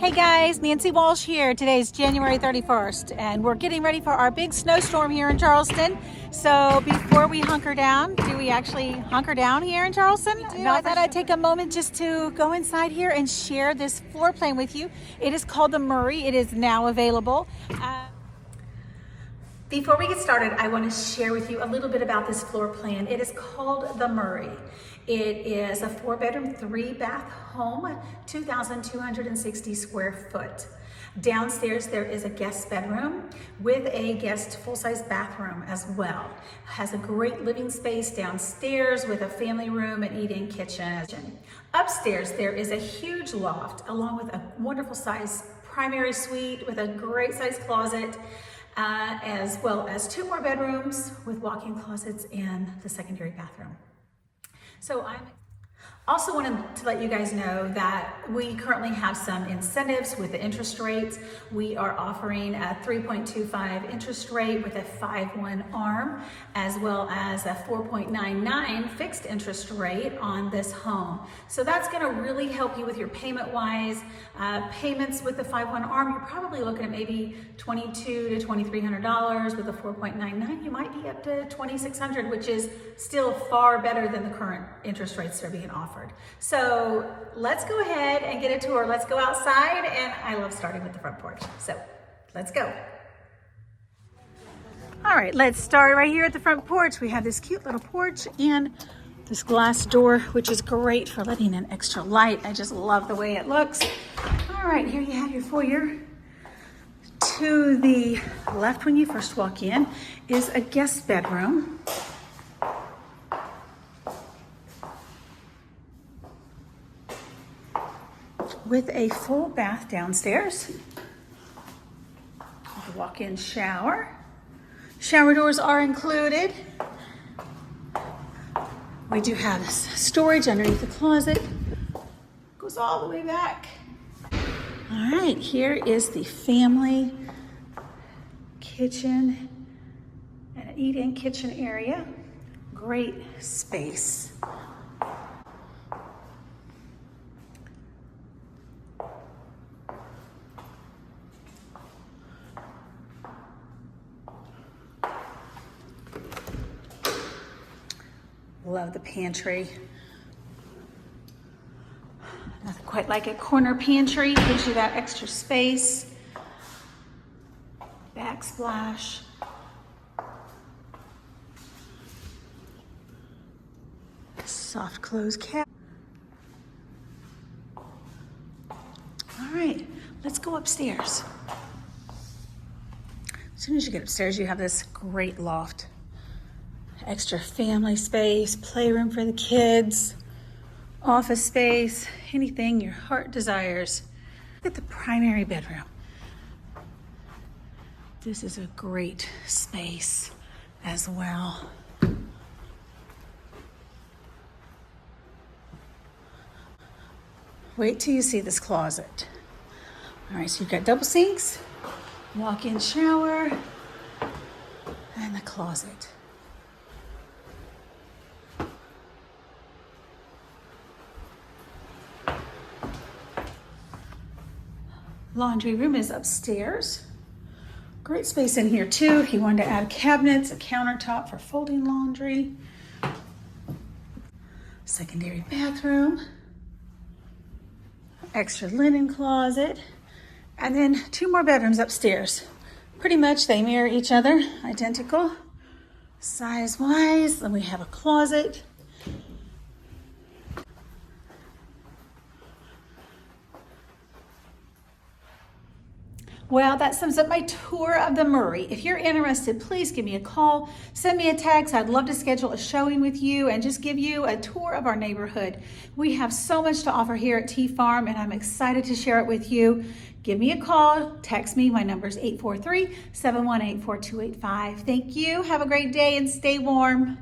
Hey guys, Nancy Walsh here. Today's January 31st and we're getting ready for our big snowstorm here in Charleston. So before we hunker down, do we actually hunker down here in Charleston? I thought I'd take a moment just to go inside here and share this floor plan with you. It is called the Murray. It is now available. Before we get started, I want to share with you a little bit about this floor plan. It is called the Murray. It is a 4-bedroom, 3-bath home, 2,260 square foot. Downstairs, there is a guest bedroom with a guest full-size bathroom as well. Has a great living space downstairs with a family room and eat-in kitchen. Upstairs, there is a huge loft along with a wonderful size primary suite with a great size closet, as well as 2 more bedrooms with walk-in closets and the secondary bathroom. So I also wanted to let you guys know that we currently have some incentives with the interest rates. We are offering a 3.25 interest rate with a 5/1 ARM, as well as a 4.99 fixed interest rate on this home. So that's gonna really help you with your payment-wise. Payments with the 5/1 ARM, you're probably looking at maybe $2,200 to $2,300. With the 4.99, you might be up to $2,600, which is still far better than the current interest rates that are being offered. So let's go ahead and get a tour. Let's go outside, and I love starting with the front porch. So let's go. All right, let's start right here at the front porch. We have this cute little porch and this glass door, which is great for letting in extra light. I just love the way it looks. All right, here you have your foyer. To the left when you first walk in is a guest bedroom. With a full bath downstairs, with a walk-in shower. Shower doors are included. We do have storage underneath the closet. Goes all the way back. All right, here is the family kitchen and an eat-in kitchen area. Great space. Love the pantry. Nothing quite like a corner pantry. Gives you that extra space. Backsplash. Soft close cabinet. All right, let's go upstairs. As soon as you get upstairs, you have this great loft. Extra family space, playroom for the kids, office space, anything your heart desires. Look at the primary bedroom. This is a great space as well. Wait till you see this closet. All right, so you've got double sinks, walk-in shower, and the closet. Laundry room is upstairs. Great space in here too if you wanted to add cabinets, a countertop for folding laundry. Secondary bathroom. Extra linen closet. And then 2 more bedrooms upstairs. Pretty much they mirror each other, identical size-wise. Then we have a closet. Well, that sums up my tour of the Murray. If you're interested, please give me a call, send me a text. I'd love to schedule a showing with you and just give you a tour of our neighborhood. We have so much to offer here at T Farm, and I'm excited to share it with you. Give me a call, text me. My number is 843-718-4285. Thank you. Have a great day and stay warm.